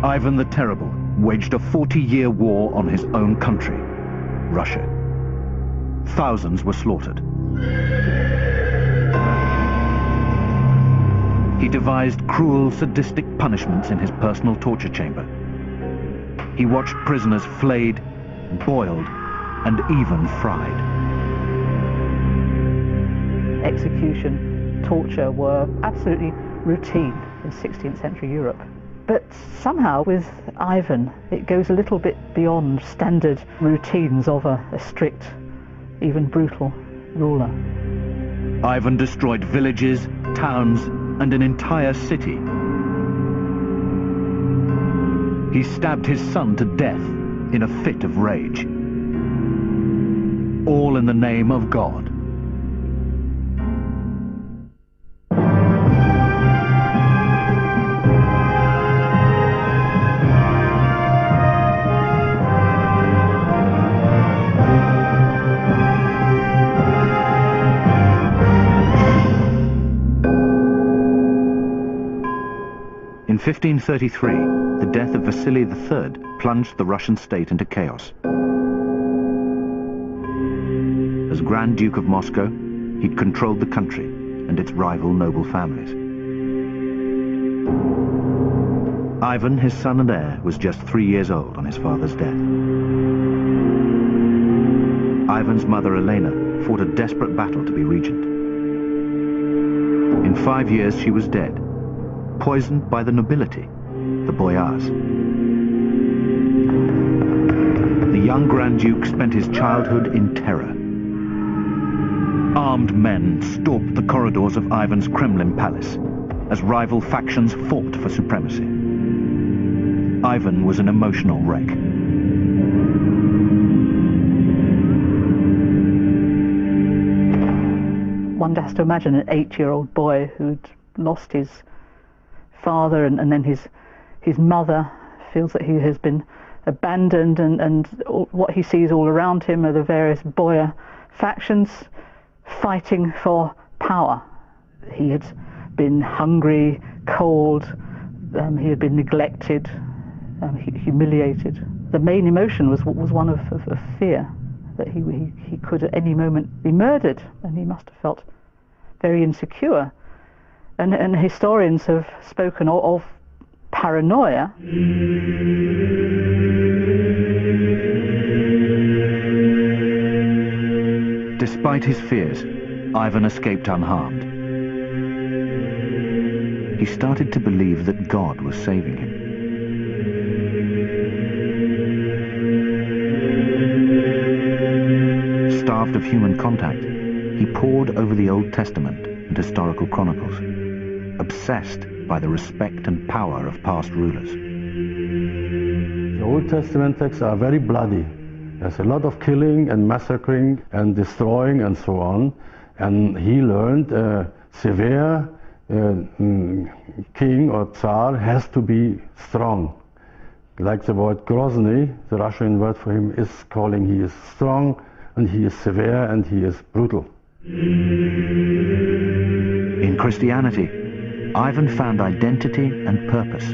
Ivan the Terrible waged a 40-year war on his own country, Russia. Thousands were slaughtered. He devised cruel, sadistic punishments in his personal torture chamber. He watched prisoners flayed, boiled, and even fried. Execution, torture were absolutely routine in 16th century Europe. But somehow with Ivan, it goes a little bit beyond standard routines of a strict, even brutal ruler. Ivan destroyed villages, towns, and an entire city. He stabbed his son to death in a fit of rage. All in the name of God. In 1533, the death of Vasily III plunged the Russian state into chaos. As Grand Duke of Moscow, he'd controlled the country and its rival noble families. Ivan, his son and heir, was just 3 years old on his father's death. Ivan's mother, Elena, fought a desperate battle to be regent. In 5 years, she was dead, poisoned by the nobility, the boyars. The young Grand Duke spent his childhood in terror. Armed men stalked the corridors of Ivan's Kremlin palace as rival factions fought for supremacy. Ivan was an emotional wreck. One has to imagine an 8-year-old boy who'd lost his father and then his mother, feels that he has been abandoned, and what he sees all around him are the various boyar factions fighting for power. He had been hungry, cold, he had been neglected, humiliated. The main emotion was one of fear, that he could at any moment be murdered, and he must have felt very insecure. And historians have spoken of paranoia. Despite his fears, Ivan escaped unharmed. He started to believe that God was saving him. Starved of human contact, he pored over the Old Testament and historical chronicles, obsessed by the respect and power of past rulers. The Old Testament texts are very bloody. There's a lot of killing and massacring and destroying and so on. And he learned a severe king or tsar has to be strong. Like the word Grozny, the Russian word for him, is calling he is strong and he is severe and he is brutal. In Christianity, Ivan found identity and purpose.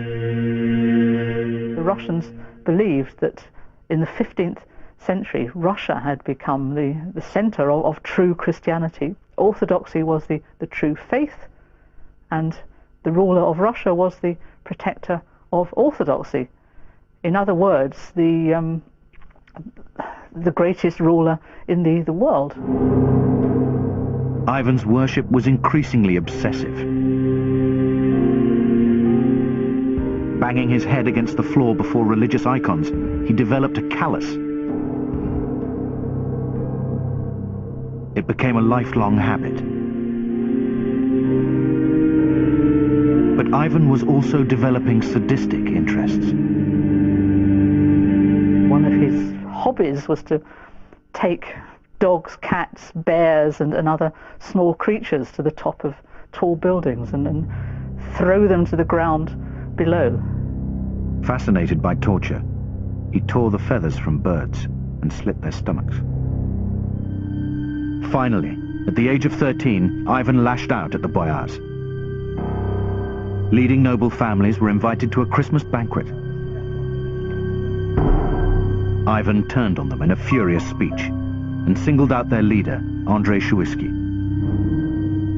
The Russians believed that in the 15th century, Russia had become the center of true Christianity. Orthodoxy was the true faith, and the ruler of Russia was the protector of orthodoxy. In other words, the greatest ruler in the world. Ivan's worship was increasingly obsessive. Banging his head against the floor before religious icons, he developed a callus. It became a lifelong habit. But Ivan was also developing sadistic interests. One of his hobbies was to take dogs, cats, bears, and other small creatures to the top of tall buildings and throw them to the ground below. Fascinated by torture, he tore the feathers from birds and slit their stomachs. Finally, at the age of 13, Ivan lashed out at the boyars. Leading noble families were invited to a Christmas banquet, Ivan turned on them in a furious speech and singled out their leader, Andrei Shuisky.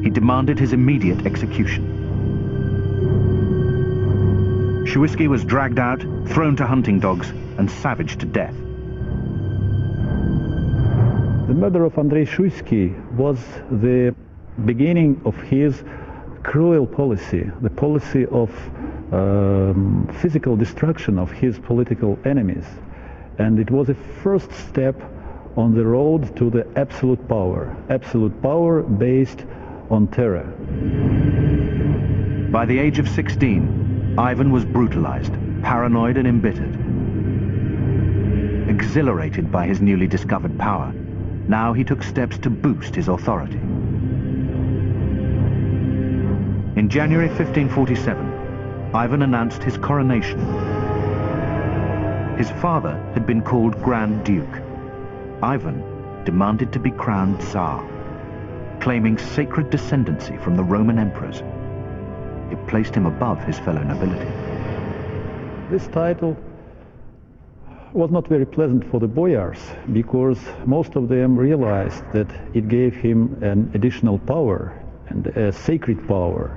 He demanded his immediate execution. Shuisky was dragged out, thrown to hunting dogs, and savaged to death. The murder of Andrei Shuisky was the beginning of his cruel policy, the policy of physical destruction of his political enemies. And it was a first step on the road to the absolute power based on terror. By the age of 16, Ivan was brutalized, paranoid and embittered. Exhilarated by his newly discovered power, now he took steps to boost his authority. In January 1547, Ivan announced his coronation. His father had been called Grand Duke. Ivan demanded to be crowned Tsar, claiming sacred descendancy from the Roman emperors. It placed him above his fellow nobility. This title was not very pleasant for the boyars, because most of them realized that it gave him an additional power and a sacred power.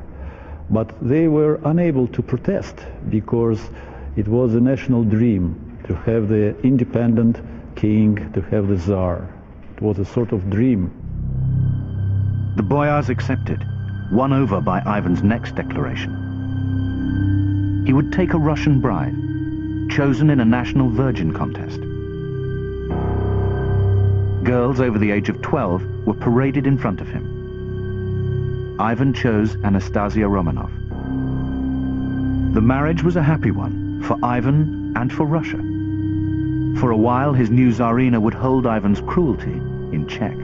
But they were unable to protest, because it was a national dream to have the independent king, to have the Tsar. It was a sort of dream. The boyars accepted, won over by Ivan's next declaration. He would take a Russian bride, chosen in a national virgin contest. Girls over the age of 12 were paraded in front of him. Ivan chose Anastasia Romanov. The marriage was a happy one for Ivan and for Russia. For a while, his new Tsarina would hold Ivan's cruelty in check.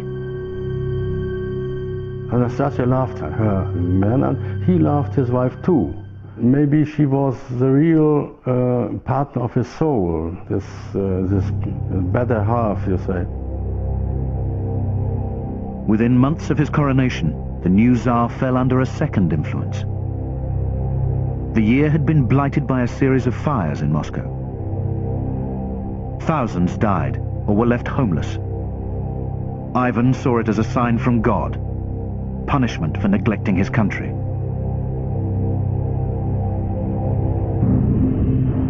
Anastasia loved her man, and he loved his wife too. Maybe she was the real partner of his soul, this better half, you say. Within months of his coronation, the new Tsar fell under a second influence. The year had been blighted by a series of fires in Moscow. Thousands died or were left homeless. Ivan saw it as a sign from God, punishment for neglecting his country.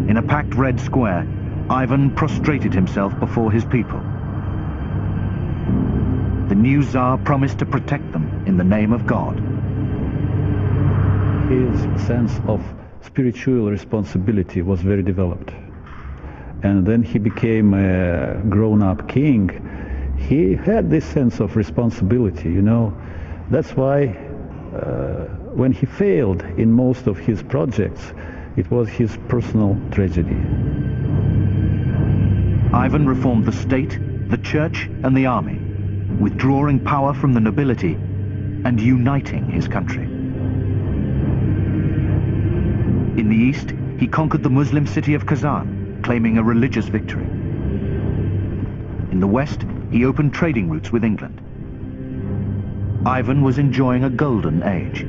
In a packed red square, Ivan prostrated himself before his people. The new Tsar promised to protect them in the name of God. His sense of spiritual responsibility was very developed. And then he became a grown-up king. He had this sense of responsibility, you know. That's why when he failed in most of his projects, it was his personal tragedy. Ivan reformed the state, the church, and the army, withdrawing power from the nobility and uniting his country. In the east, he conquered the Muslim city of Kazan, claiming a religious victory. In the west, he opened trading routes with England. Ivan was enjoying a golden age.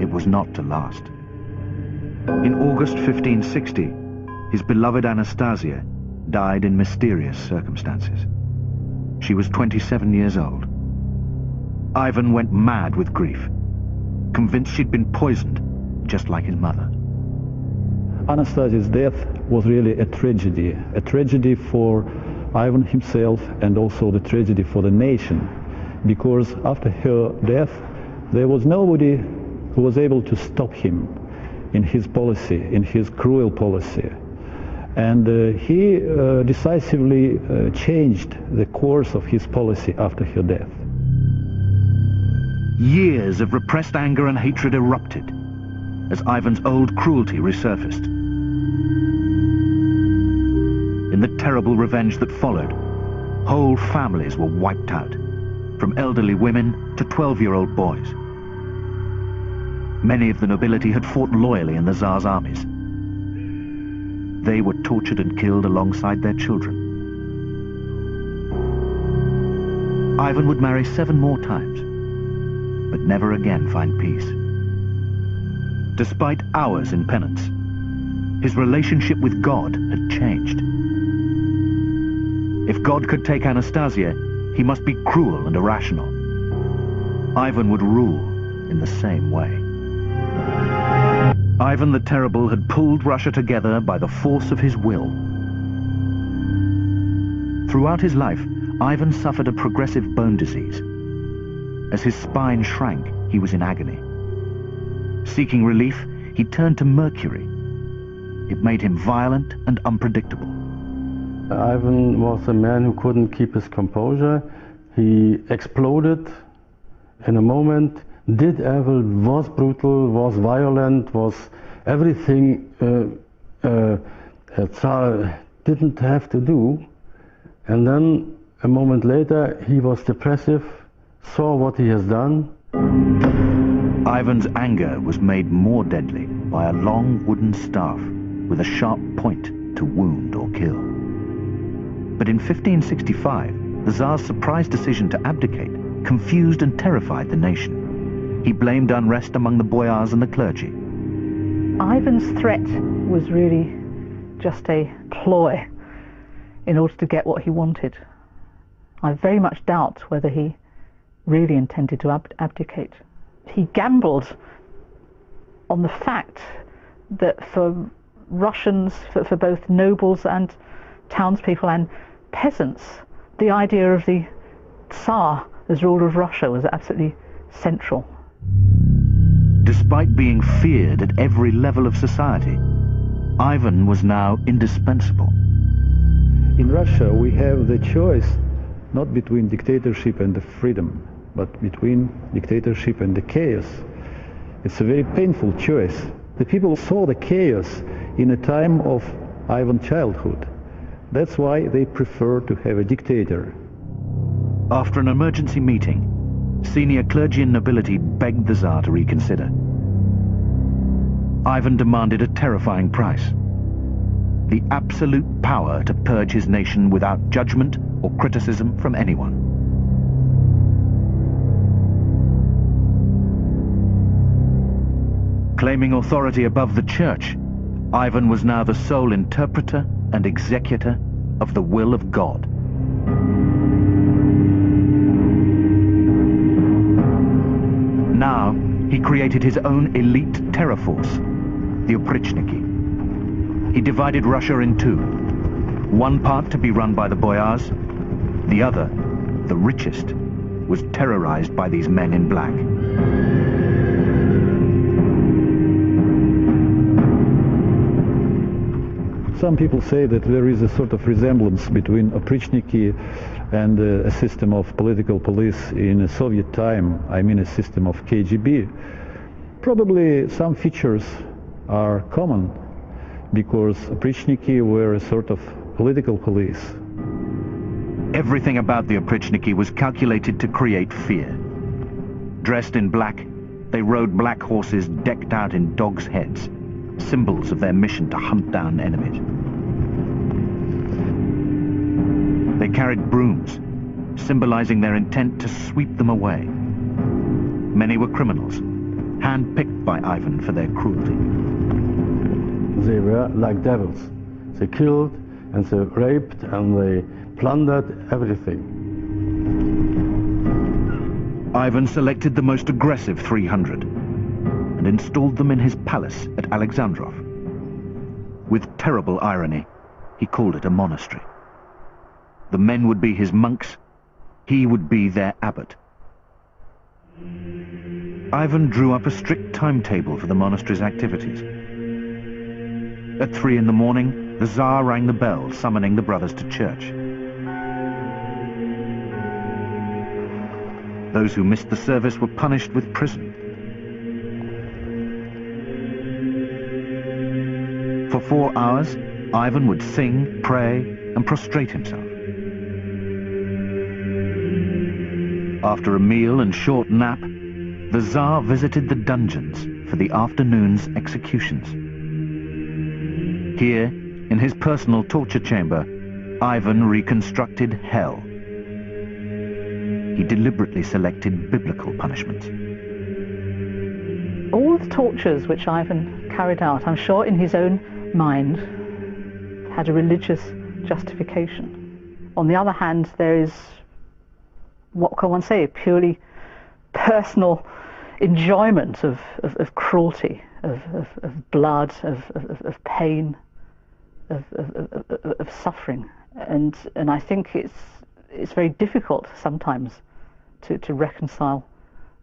It was not to last. In August 1560, his beloved Anastasia died in mysterious circumstances. She was 27 years old. Ivan went mad with grief, convinced she'd been poisoned, just like his mother. Anastasia's death was really a tragedy for Ivan himself, and also the tragedy for the nation, because after her death, there was nobody who was able to stop him in his policy, in his cruel policy. And he decisively changed the course of his policy after her death. Years of repressed anger and hatred erupted as Ivan's old cruelty resurfaced. In the terrible revenge that followed, whole families were wiped out, from elderly women to 12-year-old boys. Many of the nobility had fought loyally in the Tsar's armies. They were tortured and killed alongside their children. Ivan would marry 7 more times, but never again find peace. Despite hours in penance, His relationship with God had changed. If God could take Anastasia, he must be cruel and irrational. Ivan would rule in the same way. Ivan the Terrible had pulled Russia together by the force of his will. Throughout his life, Ivan suffered a progressive bone disease. As his spine shrank, he was in agony. Seeking relief, he turned to mercury. It made him violent and unpredictable. Ivan was a man who couldn't keep his composure. He exploded in a moment, did evil, was brutal, was violent, was everything a tsar didn't have to do. And then a moment later he was depressive, saw what he has done. Ivan's anger was made more deadly by a long wooden staff with a sharp point to wound or kill. But in 1565, the Tsar's surprise decision to abdicate confused and terrified the nation. He blamed unrest among the boyars and the clergy. Ivan's threat was really just a ploy in order to get what he wanted. I very much doubt whether he really intended to abdicate. He gambled on the fact that for Russians, for both nobles and townspeople and peasants, the idea of the Tsar as ruler of Russia was absolutely central. Despite being feared at every level of society, Ivan was now indispensable. In Russia, we have the choice not between dictatorship and the freedom, but between dictatorship and the chaos. It's a very painful choice. The people saw the chaos in a time of Ivan's childhood. That's why they prefer to have a dictator. After an emergency meeting, senior clergy and nobility begged the Tsar to reconsider. Ivan demanded a terrifying price: the absolute power to purge his nation without judgment or criticism from anyone. Claiming authority above the church, Ivan was now the sole interpreter and executor of the will of God. Now, he created his own elite terror force, the Oprichniki. He divided Russia in two, one part to be run by the boyars, the other, the richest, was terrorized by these men in black. Some people say that there is a sort of resemblance between Oprichniki and a system of political police in a Soviet time, I mean a system of KGB. Probably some features are common, because Oprichniki were a sort of political police. Everything about the Oprichniki was calculated to create fear. Dressed in black, they rode black horses decked out in dogs' heads, symbols of their mission to hunt down enemies. They carried brooms, symbolizing their intent to sweep them away. Many were criminals, handpicked by Ivan for their cruelty. They were like devils. They killed and they raped and they plundered everything. Ivan selected the most aggressive 300 and installed them in his palace at Alexandrov. With terrible irony, he called it a monastery. The men would be his monks, he would be their abbot. Ivan drew up a strict timetable for the monastery's activities. At 3 in the morning, the Tsar rang the bell, summoning the brothers to church. Those who missed the service were punished with prison. For 4 hours, Ivan would sing, pray, and prostrate himself. After a meal and short nap, the Tsar visited the dungeons for the afternoon's executions. Here, in his personal torture chamber, Ivan reconstructed hell. He deliberately selected biblical punishments. All the tortures which Ivan carried out, I'm sure in his own mind had a religious justification. On the other hand, there is, what can one say, a purely personal enjoyment of cruelty, of blood, of pain, of suffering. And I think it's very difficult sometimes to reconcile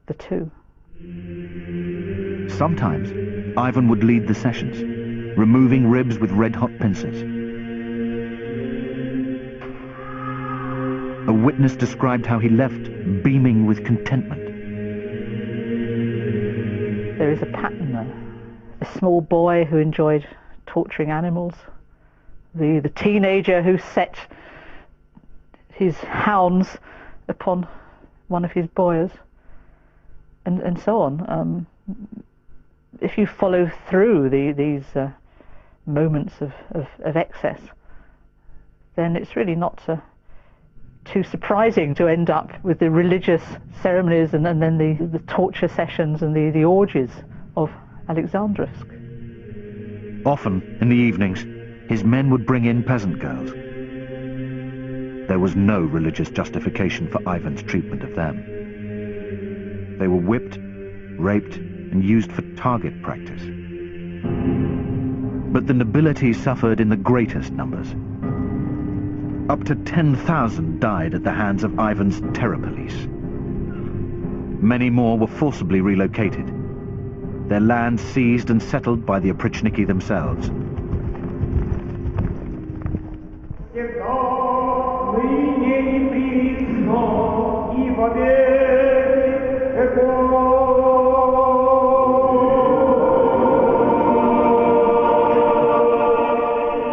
the two. Sometimes Ivan would lead the sessions, removing ribs with red-hot pincers. A witness described how he left beaming with contentment. There is a pattern there. The small boy who enjoyed torturing animals, the teenager who set his hounds upon one of his boyars, and so on. If you follow through these moments of excess, then it's really not too surprising to end up with the religious ceremonies and then the torture sessions and the orgies of Alexandrovsk. Often, in the evenings, his men would bring in peasant girls. There was no religious justification for Ivan's treatment of them. They were whipped, raped, and used for target practice. But the nobility suffered in the greatest numbers. Up to 10,000 died at the hands of Ivan's terror police. Many more were forcibly relocated, their lands seized and settled by the oprichniki themselves.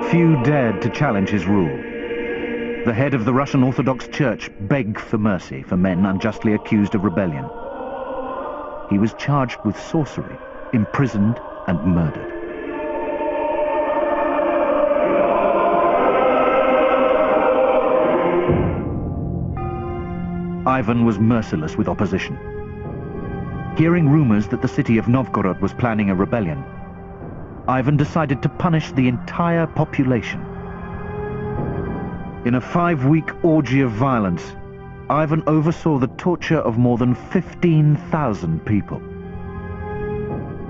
Few dared to challenge his rule. The head of the Russian Orthodox Church begged for mercy for men unjustly accused of rebellion. He was charged with sorcery, imprisoned and murdered. Ivan was merciless with opposition. Hearing rumors that the city of Novgorod was planning a rebellion, Ivan decided to punish the entire population. In a 5-week orgy of violence, Ivan oversaw the torture of more than 15,000 people.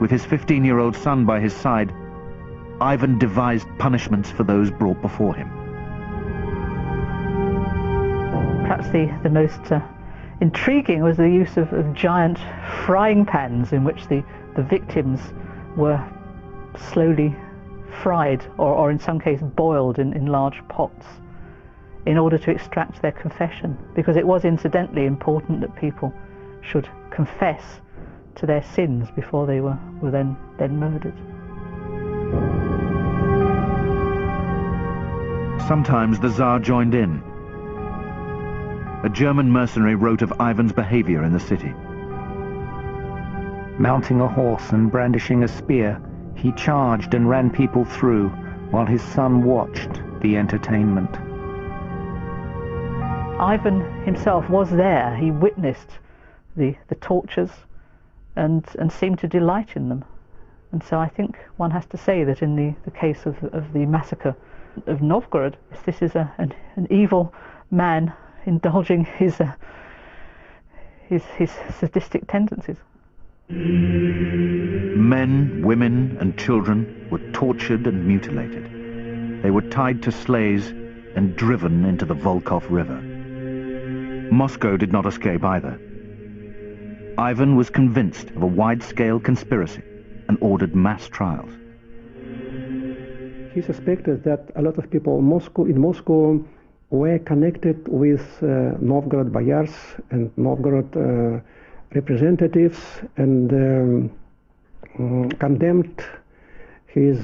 With his 15-year-old son by his side, Ivan devised punishments for those brought before him. Perhaps the most intriguing was the use of giant frying pans in which the victims were slowly fried or in some cases boiled in large pots in order to extract their confession, because it was incidentally important that people should confess to their sins before they were then murdered. Sometimes the Tsar joined in. A German mercenary wrote of Ivan's behavior in the city. Mounting a horse and brandishing a spear, he charged and ran people through while his son watched the entertainment. Ivan himself was there. He witnessed the tortures and seemed to delight in them. And so I think one has to say that in the case of the massacre of Novgorod, this is an evil man indulging his sadistic tendencies. Men, women and children were tortured and mutilated. They were tied to sleighs and driven into the Volkhov River. Moscow did not escape either. Ivan was convinced of a wide-scale conspiracy and ordered mass trials. He suspected that a lot of people in Moscow were connected with Novgorod boyars and Novgorod representatives, and condemned his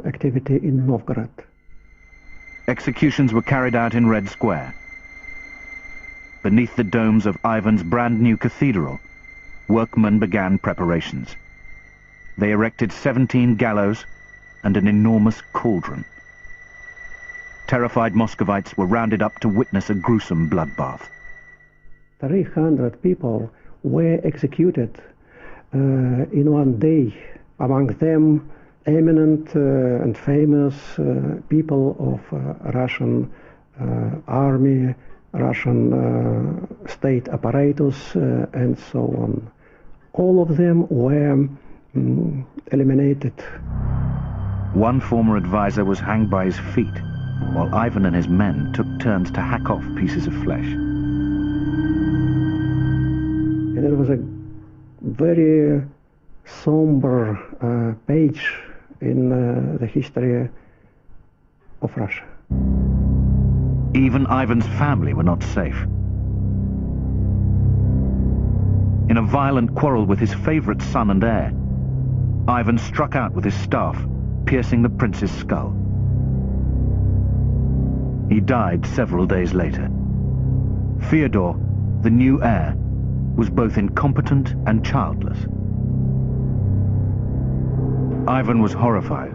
activity in Novgorod. Executions were carried out in Red Square. Beneath the domes of Ivan's brand new cathedral, workmen began preparations. They erected 17 gallows and an enormous cauldron. Terrified Muscovites were rounded up to witness a gruesome bloodbath. 300 people were executed in one day. Among them, eminent and famous people of Russian army, Russian state apparatus, and so on. All of them were eliminated. One former advisor was hanged by his feet, while Ivan and his men took turns to hack off pieces of flesh. And it was a very somber page in the history of Russia. Even Ivan's family were not safe. In a violent quarrel with his favorite son and heir, Ivan struck out with his staff, piercing the prince's skull. He died several days later. Fyodor, the new heir, was both incompetent and childless. Ivan was horrified.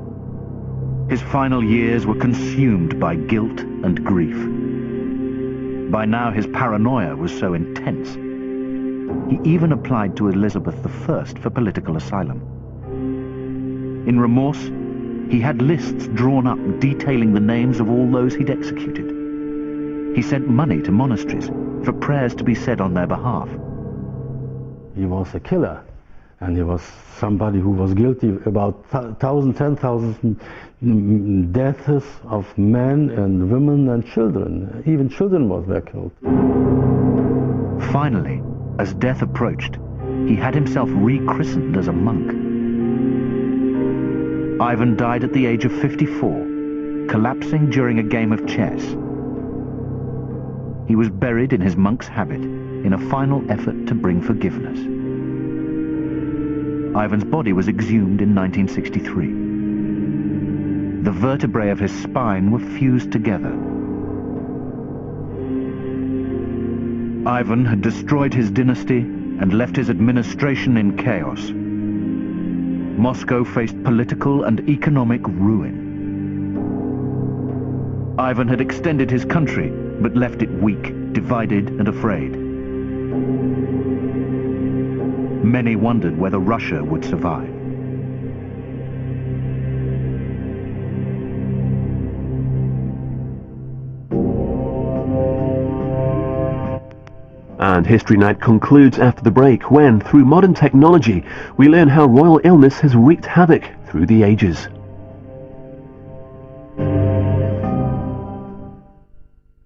His final years were consumed by guilt and grief. By now his paranoia was so intense, he even applied to Elizabeth I for political asylum. In remorse, he had lists drawn up detailing the names of all those he'd executed. He sent money to monasteries for prayers to be said on their behalf. He was a killer, and he was somebody who was guilty about 10,000 deaths of men and women and children. Even children were killed. Finally, as death approached, he had himself rechristened as a monk. Ivan died at the age of 54, collapsing during a game of chess. He was buried in his monk's habit in a final effort to bring forgiveness. Ivan's body was exhumed in 1963. The vertebrae of his spine were fused together. Ivan had destroyed his dynasty and left his administration in chaos. Moscow faced political and economic ruin. Ivan had extended his country, but left it weak, divided and afraid. Many wondered whether Russia would survive. And History Night concludes after the break when, through modern technology, we learn how royal illness has wreaked havoc through the ages.